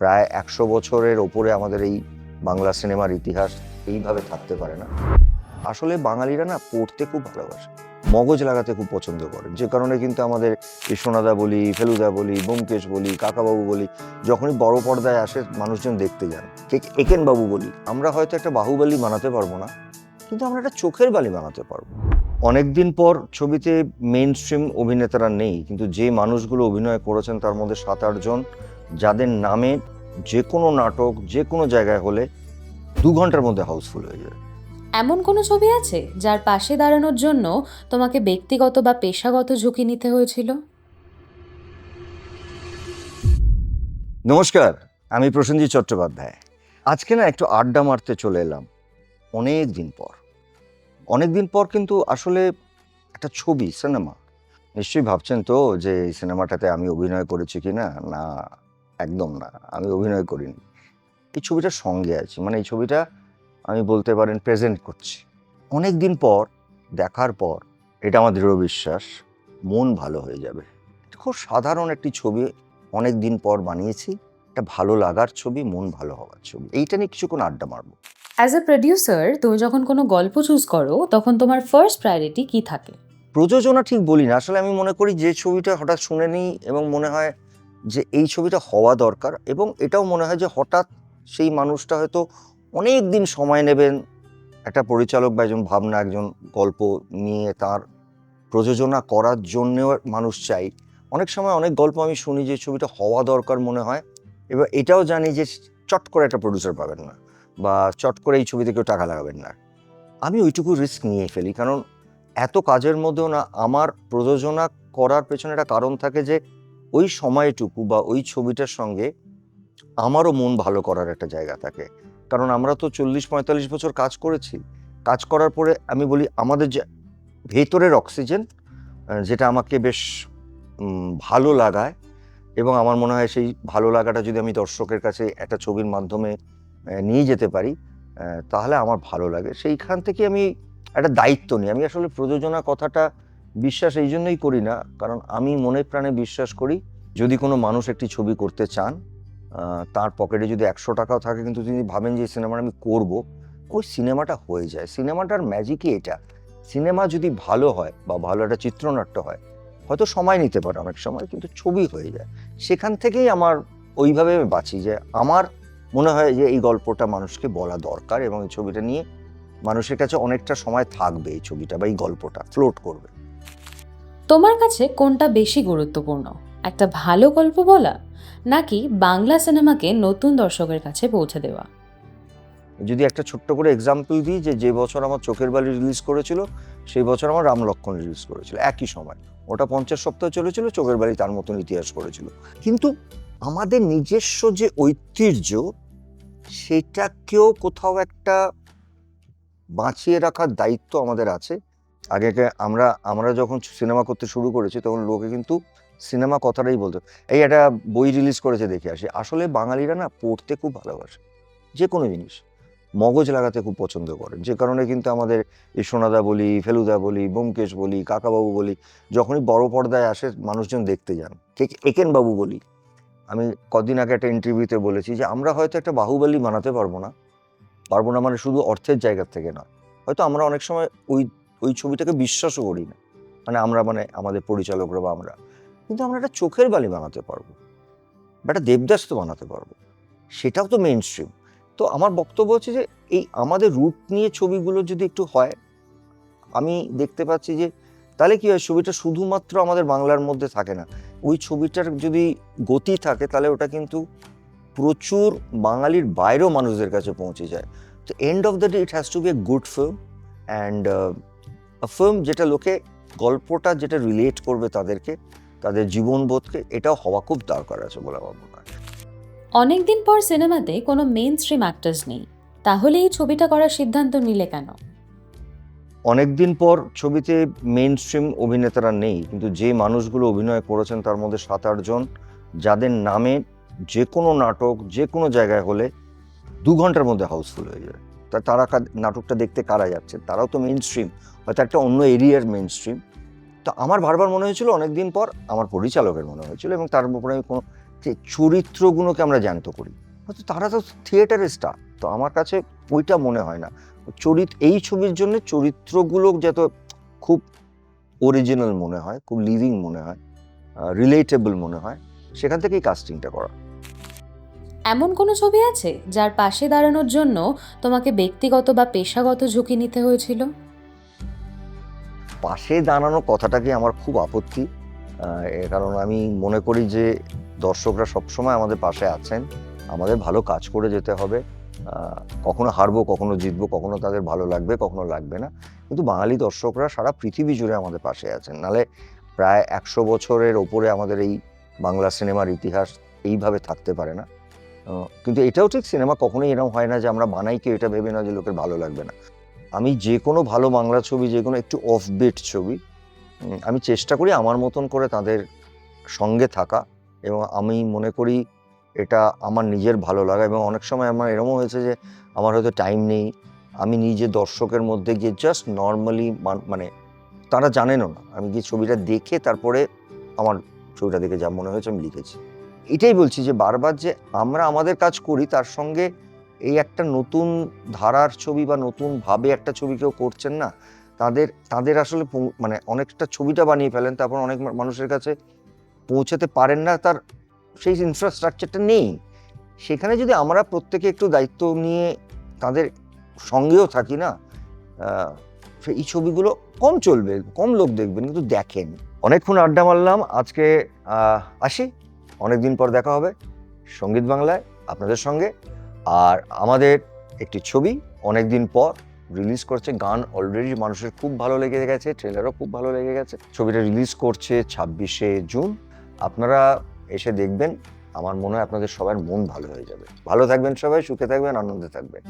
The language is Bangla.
প্রায় ১০০ বছরের ওপরে আমাদের এই বাংলা সিনেমার ইতিহাস এইভাবে থাকতে পারে না। আসলে বাঙালিরা না পড়তে খুব ভালোবাসে, মগজ লাগাতে খুব পছন্দ করেন, যে কারণে কিন্তু আমাদের এই সোনাদা বলি, ফেলুদা বলি, ব্যোমকেশ বলি, কাকাবাবু বলি, যখনই বড় পর্দায় আসে মানুষজন দেখতে যান। ঠিক একেন বাবু বলি, আমরা হয়তো একটা বাহুবলী বানাতে পারবো না, কিন্তু আমরা একটা চোখের বালি বানাতে পারবো। অনেকদিন পর ছবিতে মেইন স্ট্রিম অভিনেতারা নেই, কিন্তু যে মানুষগুলো অভিনয় করেছেন তার মধ্যে ৭-৮ জন যাদের নামে যে কোনো নাটক যে কোনো জায়গায় হলে ২ ঘন্টার মধ্যে হাউসফুল হয়ে যায়। এমন কোনো ছবি আছে যার পাশে দাঁড়ানোর জন্য তোমাকে ব্যক্তিগত বা পেশাগত ঝুঁকি নিতে হয়েছিল? নমস্কার, আমি প্রসেনজিৎ চট্টোপাধ্যায়। আজকে না একটু আড্ডা মারতে চলে এলাম অনেক দিন পর কিন্তু আসলে একটা ছবি, সিনেমা। নিশ্চয়ই ভাবছেন তো যে এই সিনেমাটাতে আমি অভিনয় করেছি কিনা। না, একদম না, আমি অভিনয় করিনি। এই ছবিটার সঙ্গে আছি, মানে এই ছবিটা আমি বলতে পারেন প্রেজেন্ট করছি। অনেক দিন পর দেখার পর এটা আমার দৃঢ় বিশ্বাস, মন ভালো হয়ে যাবে। এটা খুব সাধারণ একটি ছবি, অনেক দিন পর বানিয়েছি। একটা ভালো লাগার ছবি, মন ভালো হওয়ার ছবি। এইটা নিয়ে কিছুক্ষণ আড্ডা মারবো। অ্যাজ এ প্রডিউসার, তুমি যখন কোনো গল্প চুজ করো তখন তোমার ফার্স্ট প্রায়োরিটি কি থাকে? প্রযোজনা ঠিক বলি না, আসলে আমি মনে করি যে ছবিটা হঠাৎ শুনে নিই এবং মনে হয় যে এই ছবিটা হওয়া দরকার, এবং এটাও মনে হয় যে হঠাৎ সেই মানুষটা হয়তো অনেক দিন সময় নেবেন, একটা পরিচালক বা একজন ভাবনা, একজন গল্প নিয়ে তার প্রযোজনা করার জন্যেও মানুষ চাই। অনেক সময় অনেক গল্প আমি শুনি যে ছবিটা হওয়া দরকার মনে হয়, এবার এটাও জানি যে চট করে একটা প্রডিউসার পাবেন না, বা চট করে এই ছবিতে কেউ টাকা লাগাবেন না। আমি ওইটুকু রিস্ক নিয়ে ফেলি, কারণ এত কাজের মধ্যেও না আমার প্রযোজনা করার পেছনে একটা কারণ থাকে যে ওই সময়টুকু বা ওই ছবিটার সঙ্গে আমারও মন ভালো করার একটা জায়গা থাকে। কারণ আমরা তো ৪০-৪৫ বছর কাজ করেছি। কাজ করার পরে আমি বলি আমাদের যে ভেতরের অক্সিজেন, যেটা আমাকে বেশ ভালো লাগায়, এবং আমার মনে হয় সেই ভালো লাগাটা যদি আমি দর্শকের কাছে একটা ছবির মাধ্যমে নিয়ে যেতে পারি, তাহলে আমার ভালো লাগে। সেইখান থেকে আমি একটা দায়িত্ব নিই। আমি আসলে প্রযোজনা কথাটা বিশ্বাস এই জন্যই করি না, কারণ আমি মনে প্রাণে বিশ্বাস করি যদি কোনো মানুষ একটি ছবি করতে চান, তার পকেটে যদি ১০০ টাকাও থাকে, কিন্তু তিনি ভাবেন যে এই সিনেমাটা আমি করব, ওই সিনেমাটা হয়ে যায়। সিনেমাটার ম্যাজিকই এটা। সিনেমা যদি ভালো হয় বা ভালো একটা চিত্রনাট্য হয়, হয়তো সময় নিতে পারে অনেক সময়, কিন্তু ছবি হয়ে যায়। সেখান থেকেই আমার ওইভাবে আমি বাঁচি যে আমার মনে হয় যে এই গল্পটা মানুষকে বলা দরকার, এবং এই ছবিটা নিয়ে মানুষের কাছে অনেকটা সময় থাকবে, এই ছবিটা বা এই গল্পটা ফ্লোট করবে। তোমার কাছে কোনটা বেশি গুরুত্বপূর্ণ, একটা ভালো গল্প বলা নাকি বাংলা সিনেমাকে নতুন দর্শকের কাছে পৌঁছে দেওয়া? যদি একটা ছোট্ট করে এক্সাম্পল দিই, যে বছর আমার চোখের বালি রিলিজ করেছিল, সেই বছর আমার রাম লক্ষ্মণ রিলিজ করেছিল একই সময়। ওটা ৫০ সপ্তাহ চলেছিল, চোখের বালি তার মতন ইতিহাস করেছিল। কিন্তু আমাদের নিজস্ব যে ঐতিহ্য, সেটাকেও কোথাও একটা বাঁচিয়ে রাখার দায়িত্ব আমাদের আছে। আগে আমরা আমরা যখন সিনেমা করতে শুরু করেছি, তখন লোকে কিন্তু সিনেমা কথাটাই বলতো, এই একটা বই রিলিজ করেছে দেখে আসি। আসলে বাঙালিরা না পড়তে খুব ভালোবাসে, যে কোনো জিনিস মগজ লাগাতে খুব পছন্দ করেন, যে কারণে কিন্তু আমাদের এই সোনাদা বলি, ফেলুদা বলি, ব্যোমকেশ বলি, কাকাবাবু বলি, যখনই বড় পর্দায় আসে মানুষজন দেখতে যান। ঠিক একেন বাবু বলি, আমি কদিন আগে একটা ইন্টারভিউতে বলেছি যে আমরা হয়তো একটা বাহুবলী বানাতে পারবো না মানে শুধু অর্থের জায়গা থেকে নয়, হয়তো আমরা অনেক সময় ওই ওই ছবিটাকে বিশ্বাসও করি না, মানে আমরা, মানে আমাদের পরিচালকরা বা আমরা, কিন্তু আমরা একটা চোখের বালি বানাতে পারবো বা একটা দেবদাস তো বানাতে পারবো। সেটাও তো মেইন স্ট্রিম। তো আমার বক্তব্য হচ্ছে যে এই আমাদের রুট নিয়ে ছবিগুলো যদি একটু হয়, আমি দেখতে পাচ্ছি যে তাহলে কি হয়, ছবিটা শুধুমাত্র আমাদের বাংলার মধ্যে থাকে না। ওই ছবিটার যদি গতি থাকে, তাহলে ওটা কিন্তু প্রচুর বাঙালির বাইরেও মানুষদের কাছে পৌঁছে যায়। তো end of the day it has to be a good film, and a film যেটা লোকে গল্পটা যেটা রিলেট করবে তাদেরকে, তাদের জীবনবোধকে, এটাও হওয়া খুব দরকার আছে বলে আমার মনে হয়। অনেকদিন পর সিনেমাতে কোনো মেইন স্ট্রিম অ্যাক্টার্স নেই, তাহলে এই ছবিটা করার সিদ্ধান্ত নিলে কেন? অনেকদিন পর ছবিতে মেইন স্ট্রিম অভিনেতারা নেই, কিন্তু যে মানুষগুলো অভিনয় করেছেন তার মধ্যে ৭-৮ জন যাদের নামে যে কোনো নাটক যে কোনো জায়গায় হলে ২ ঘন্টার মধ্যে হাউসফুল হয়ে যায়। তারা নাটকটা দেখতে কারা যাচ্ছে, তারাও তো মেইন স্ট্রিম, হয়তো একটা অন্য এরিয়ার মেইন স্ট্রিম। তো আমার বারবার মনে হয়েছিল অনেকদিন পর, আমার পরিচালকের মনে হয়েছিল, এবং তার উপরে আমি কোনো যে চরিত্রগুলোকে আমরা জ্যান্ত করি, হয়তো তারা তো থিয়েটারের স্টার, তো আমার কাছে ওইটা মনে হয় না। এই ছবির জন্য চরিত্রগুলো যত খুব অরিজিনাল মনে হয়, খুব লিভিং মনে হয়, রিলেটেবল মনে হয়, সেখান থেকেই কাস্টিংটা করা। এমন কোনো ছবি আছে যার পাশে দাঁড়ানোর জন্য তোমাকে ব্যক্তিগত বা পেশাগত ঝুঁকি নিতে হয়েছিল? পাশে দাঁড়ানো কথাটাকে আমার খুব আপত্তি, কারণ আমি মনে করি যে দর্শকরা সবসময় আমাদের পাশে আছেন, আমাদের ভালো কাজ করে যেতে হবে। কখনো হারবো, কখনো জিতবো, কখনো তাদের ভালো লাগবে, কখনো লাগবে না, কিন্তু বাঙালি দর্শকরা সারা পৃথিবী জুড়ে আমাদের পাশে আছেন। নাহলে প্রায় 100 বছরের ওপরে আমাদের এই বাংলা সিনেমার ইতিহাস এইভাবে থাকতে পারে না। কিন্তু এটাও ঠিক, সিনেমা কখনোই এরকম হয় না যে আমরা বানাই কেউ এটা ভেবে না যে লোকের ভালো লাগবে না। আমি যে কোনো ভালো বাংলা ছবি, যে কোনো একটু অফবিট ছবি, আমি চেষ্টা করি আমার মতন করে তাদের সঙ্গে থাকা, এবং আমি মনে করি এটা আমার নিজের ভালো লাগা। এবং অনেক সময় আমার এরকমও হয়েছে যে আমার হয়তো টাইম নেই, আমি নিজে দর্শকের মধ্যে গিয়ে জাস্ট নর্মালি, মানে তারা জানেনও না, আমি গিয়ে ছবিটা দেখে তারপরে আমার ছবিটা দেখে যা মনে হয়েছে আমি লিখেছি। এটাই বলছি যে বারবার যে আমরা আমাদের কাজ করি, তার সঙ্গে এই একটা নতুন ধারার ছবি বা নতুনভাবে একটা ছবি কেউ করছেন না, তাদের আসলে মানে অনেকটা ছবিটা বানিয়ে ফেলেন, তারপর অনেক মানুষের কাছে পৌঁছাতে পারেন না, তার সেই ইনফ্রাস্ট্রাকচারটা নেই। সেখানে যদি আমরা প্রত্যেকে একটু দায়িত্ব নিয়ে তাদের সঙ্গেও থাকি না, এই ছবিগুলো কম চলবে, কম লোক দেখবেন, কিন্তু দেখেন। অনেকক্ষণ আড্ডা মারলাম আজকে, আসি, অনেকদিন পর দেখা হবে সঙ্গীত বাংলায় আপনাদের সঙ্গে। আর আমাদের একটি ছবি অনেকদিন পর রিলিজ করছে, গান অলরেডি মানুষের খুব ভালো লেগে গেছে, ট্রেলারও খুব ভালো লেগে গেছে। ছবিটা রিলিজ করছে 26শে জুন, আপনারা এসে দেখবেন, আমার মনে হয় আপনাদের সবার মন ভালো হয়ে যাবে। ভালো থাকবেন সবাই, সুখে থাকবেন, আনন্দে থাকবেন।